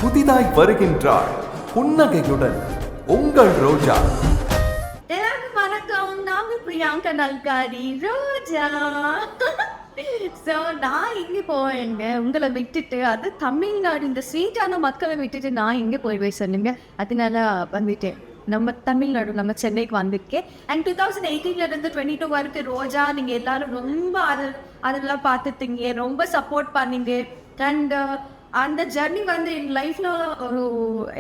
புதிதாய் வருகின்றாள் புன்னகையுடன் உங்கள் ரோஜா. எல்லாருக்கும் வணக்கம். நாங்க பிரியங்கா நல்காரி ரோஜா. ஸோ நான் இங்கே போவேங்க உங்களை விட்டுட்டு, அது தமிழ்நாடு இந்த ஸ்வீட்டான மக்களை விட்டுட்டு நான் இங்கே போய் சொன்னீங்க. அதனால வந்துட்டேன். நம்ம தமிழ்நாடு, நம்ம சென்னைக்கு வந்திருக்கேன். அண்ட் 2018 22 வரைக்கும் ரோஜா நீங்கள் எல்லாரும் ரொம்ப அதெல்லாம் பார்த்துட்டீங்க, ரொம்ப சப்போர்ட் பண்ணீங்க. அண்ட் அந்த ஜர்னி வந்து என் லைஃப்பில் ஒரு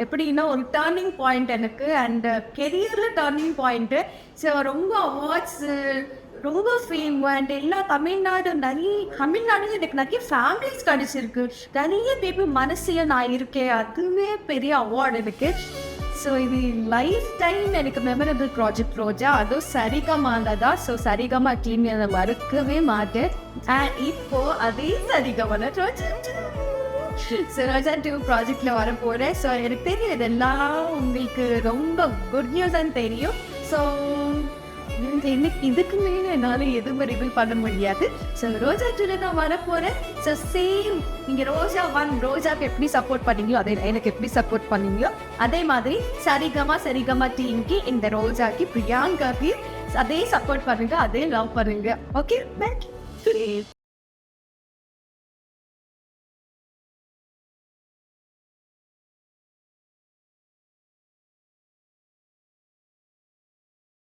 எப்படின்னா ஒரு டேர்னிங் பாயிண்ட் எனக்கு. அண்ட் கெரியரில் டேர்னிங் பாயிண்ட்டு. ஸோ ரொம்ப அவார்ட்ஸு, ரொம்ப ஃபேம். அண்ட் எல்லா தமிழ்நாடு எனக்கு நிறைய ஃபேமிலிஸ் கிடச்சிருக்கு. நிறைய பேர் மனசில் நான் இருக்கேன். அதுவே பெரிய அவார்டு எனக்கு. ஸோ இது லைஃப் டைம் எனக்கு மெமரபிள் ப்ராஜெக்ட் ரோஜா. அதுவும் சரிகமால தான். ஸோ சரிகமா டீம் அதை மறக்கவே மாட்டேன். அண்ட் இப்போது அதே சரிகமான ரோஜா ரோஜா 2 ப்ராஜெக்டில் வர போகிறேன். ஸோ எனக்கு தெரியும் இதெல்லாம் உங்களுக்கு ரொம்ப குட் நியூஸ்ன்னு தெரியும். ஸோ இதுக்கு மேலே என்னால் எதுவும் ரிவீல் பண்ண முடியாது. ஸோ ரோஜா 2 நான் வர போகிறேன். ஸோ சேம் நீங்கள் ரோஜா 1 ரோஜாவுக்கு எப்படி சப்போர்ட் பண்ணீங்களோ, அதே எனக்கு எப்படி சப்போர்ட் பண்ணீங்களோ அதே மாதிரி சரிகமா டீமுக்கு இந்த ரோஜாக்கு பிரியங்காக்கு அதே சப்போர்ட் பண்ணுங்க, அதே லவ் பண்ணுங்க. ஓகே,